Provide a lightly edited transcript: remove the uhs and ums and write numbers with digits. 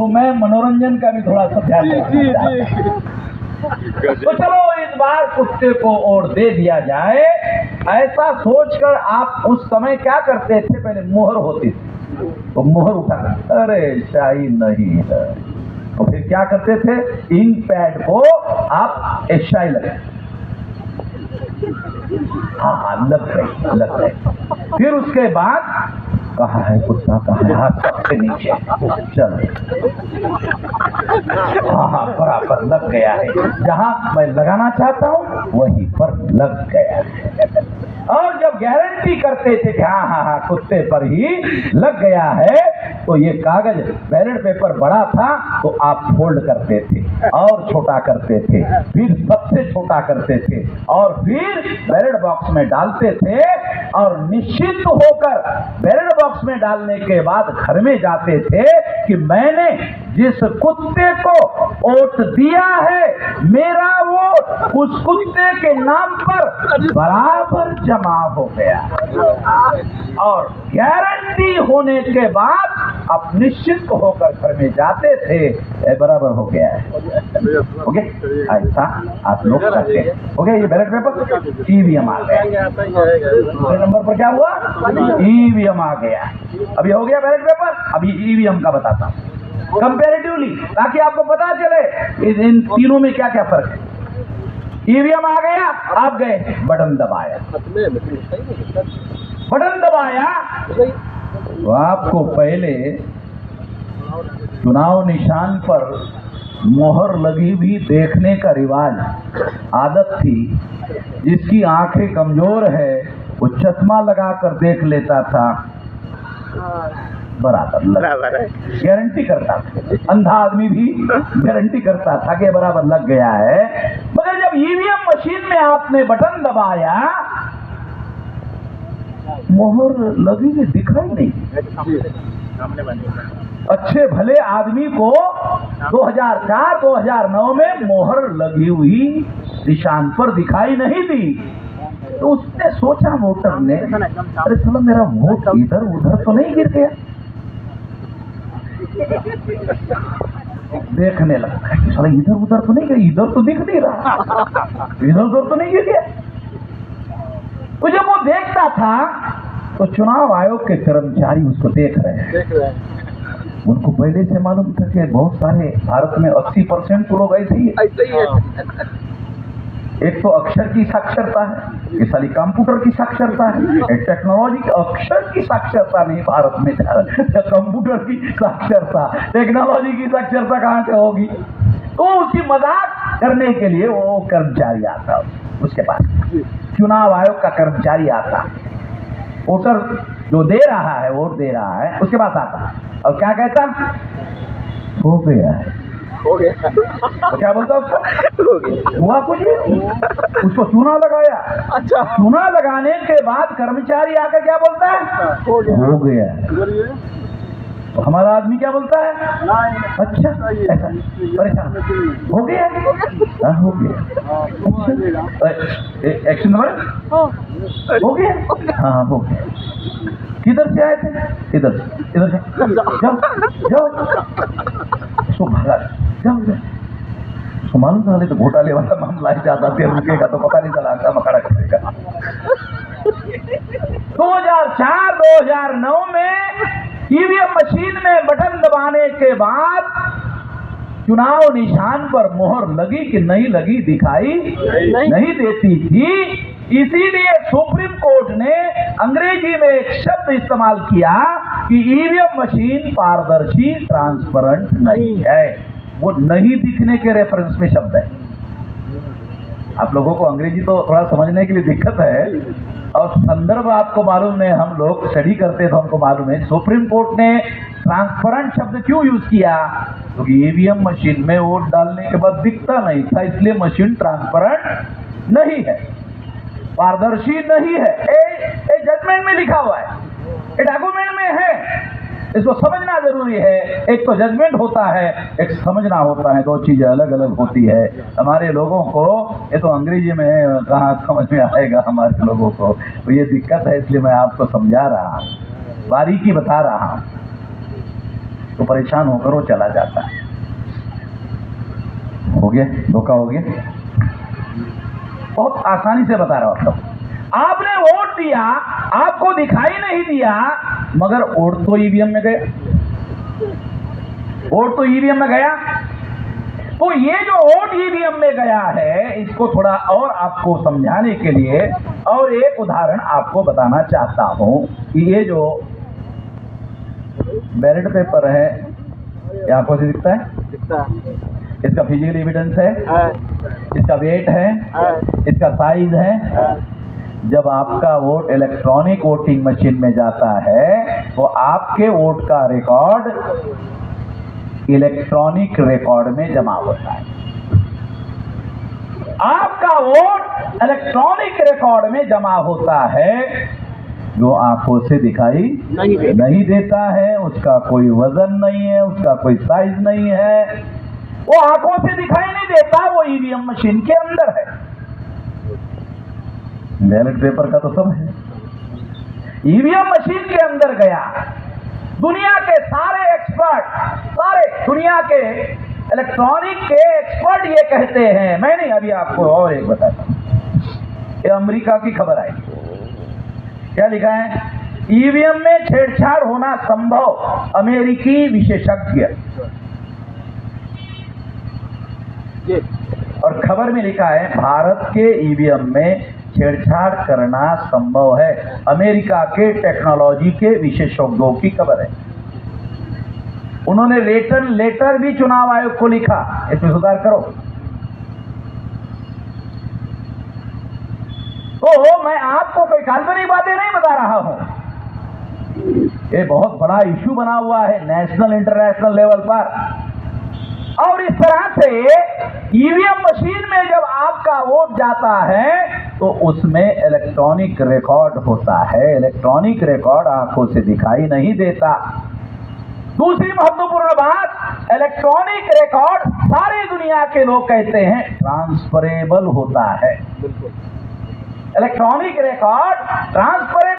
तो मैं मनोरंजन का भी थोड़ा सा ध्यान रखना चाहता हूं। तो चलो इस बार कुत्ते को और दे दिया जाए, ऐसा सोचकर आप उस समय क्या करते थे? पहले मोहर होती थी तो मोहर उठा, अरे शाही नहीं है, तो फिर क्या करते थे? इंक पैड को आप शाही लगे, हाँ लग गए। फिर उसके बाद कहाँ है कुत्ता, कहाँ है? हाथ सबसे नीचे, चलो हाँ बराबर लग गया है, जहां मैं लगाना चाहता हूं वहीं पर लग गया है। और जब गारंटी करते थे कि हाँ कुत्ते पर ही लग गया है, तो ये कागज बैलेट पेपर बड़ा था तो आप फोल्ड करते थे और छोटा करते थे, फिर सबसे छोटा करते थे और फिर बैलेट बॉक्स में डालते थे और निश्चित होकर बैलेट बॉक्स में डालने के बाद घर में जाते थे कि मैंने जिस कुत्ते को वोट दिया है, मेरा वोट उस कुत्ते के नाम पर बराबर जमा हो गया। और गारंटी होने के बाद आप निश्चित होकर घर में जाते थे, बराबर हो गया है। ओके, ऐसा आप लोग करते हैं। ओके, ये बैलेट पेपर ईवीएम आ गया। दूसरे नंबर पर क्या हुआ? ईवीएम आ गया। अभी हो गया बैलेट पेपर, अभी ईवीएम का बताता हूँ कंपैरेटिवली, ताकि आपको पता चले इन तीनों में क्या क्या फर्क है। ईवीएम आ गया, आप गए, बटन दबाया, तो आपको पहले चुनाव निशान पर मोहर लगी भी देखने का रिवाज, आदत थी। जिसकी आंखें कमजोर है वो चश्मा लगाकर देख लेता था, बराबर गारंटी करता था। अंधा आदमी भी गारंटी करता था कि बराबर लग गया है। मगर जब ईवीएम मशीन में आपने बटन दबाया, मोहर लगी कि दिखाई नहीं। अच्छे भले आदमी को 2004-2009 में मोहर लगी हुई निशान पर दिखाई नहीं दी, तो उसने सोचा वोटर ने, अरे चलो मेरा वोट इधर उधर तो नहीं गिर गया। देखने लगता है कि इधर उधर तो नहीं गया, इधर तो दिख नहीं रहा, इधर उधर तो नहीं गिर गया। तो जब वो देखता था तो चुनाव आयोग के कर्मचारी उसको देख रहे हैं। उनको पहले से मालूम था कि बहुत सारे भारत में 80% तो लोग ऐसे ही है। एक तो अक्षर की साक्षरता है, ये सारी कंप्यूटर की साक्षरता है, टेक्नोलॉजी अक्षर की साक्षरता नहीं भारत में, कंप्यूटर की साक्षरता, टेक्नोलॉजी की साक्षरता कहाँ से होगी? तो उसकी मजाक करने के लिए वो कर्मचारी आता, उसके पास चुनाव आयोग का कर्मचारी आता, वोटर जो दे रहा है, वोट दे रहा है, उसके पास आता और क्या कहता? हो गया है। हो गया। तो क्या बोलता उसको? हो गया। हुआ कुछ नहीं, उसको चूना लगाया। अच्छा, चूना लगाने के बाद कर्मचारी आकर क्या बोलता है? हो गया। तो हमारा आदमी क्या बोलता है? अच्छा, ऐसा परेशान हो गया। हो गया। एक्शन नंबर हो गया। हाँ हो गया। किधर से आए थे? इधर से जाओ उसको भगा, जाओ। उसको मालूम था तो घोटाले वाला मामला है, ज्यादा देर रुकेगा तो पता नहीं चला मकड़ा करेगा। 2004-2009 में ईवीएम मशीन में बटन दबाने के बाद चुनाव निशान पर मोहर लगी कि नहीं लगी दिखाई नहीं देती थी। इसीलिए सुप्रीम कोर्ट ने अंग्रेजी में एक शब्द इस्तेमाल किया कि ईवीएम मशीन पारदर्शी ट्रांसपेरेंट नहीं है। वो नहीं दिखने के रेफरेंस में शब्द है। आप लोगों को अंग्रेजी तो थोड़ा समझने के लिए दिक्कत है और संदर्भ आपको मालूम है, हम लोग स्टडी करते तो हमको मालूम है। सुप्रीम कोर्ट ने ट्रांसपेरेंट शब्द क्यों यूज किया? क्योंकि ईवीएम मशीन में वोट डालने के बाद दिखता नहीं था, इसलिए मशीन ट्रांसपेरेंट नहीं है, पारदर्शी नहीं है। ये जजमेंट में लिखा हुआ है, ये डॉक्यूमेंट में है, इसको समझना जरूरी है। एक तो जजमेंट होता है, एक समझना होता है, दो चीजें अलग अलग होती है। हमारे लोगों को ये तो अंग्रेजी में कहाँ समझ में आएगा हमारे लोगों को, तो ये दिक्कत है, इसलिए मैं आपको समझा रहा हूँ, बारीकी बता रहा हूँ। तो परेशान होकर वो चला जाता है। हो गया, धोखा हो गया। बहुत आसानी से बता रहा हूं आपको। आपने वोट दिया, आपको दिखाई नहीं दिया, मगर वोट तो ईवीएम में गया, वोट तो ईवीएम में गया। तो ये जो वोट ईवीएम में गया है, इसको थोड़ा और आपको समझाने के लिए और एक उदाहरण आपको बताना चाहता हूं कि ये जो बैलेट पेपर है, ये आंखों से दिखता है, इसका फिजिकल एविडेंस है, इसका वेट है, इसका साइज है। जब आपका वोट इलेक्ट्रॉनिक वोटिंग मशीन में जाता है तो आपके वोट का रिकॉर्ड इलेक्ट्रॉनिक रिकॉर्ड में जमा होता है। आपका वोट इलेक्ट्रॉनिक रिकॉर्ड में जमा होता है, जो आंखों से दिखाई नहीं देता है, उसका कोई वजन नहीं है, उसका कोई साइज नहीं है, वो आंखों से दिखाई नहीं देता, वो ईवीएम मशीन के अंदर है। बैलेट पेपर का तो सब है, ईवीएम मशीन के अंदर गया। दुनिया के सारे एक्सपर्ट, सारे दुनिया के इलेक्ट्रॉनिक के एक्सपर्ट ये कहते हैं, मैं नहीं, अभी आपको और एक बताता हूं। ये अमेरिका की खबर आई, क्या लिखा है? ईवीएम में छेड़छाड़ होना संभव, अमेरिकी विशेषज्ञ। और खबर में लिखा है भारत के ईवीएम में छेड़छाड़ करना संभव है, अमेरिका के टेक्नोलॉजी के विशेषज्ञों की खबर है। उन्होंने लेटर भी चुनाव आयोग को लिखा, इसमें सुधार करो। तो मैं आपको कोई काल्पनिक बातें नहीं बता रहा हूं, ये बहुत बड़ा इश्यू बना हुआ है नेशनल इंटरनेशनल लेवल पर। और इस तरह से ईवीएम मशीन में जब आपका वोट जाता है तो उसमें इलेक्ट्रॉनिक रिकॉर्ड होता है। इलेक्ट्रॉनिक रिकॉर्ड आंखों से दिखाई नहीं देता। दूसरी महत्वपूर्ण बात, इलेक्ट्रॉनिक रिकॉर्ड सारी दुनिया के लोग कहते हैं ट्रांसफरेबल होता है। Electronic record transferable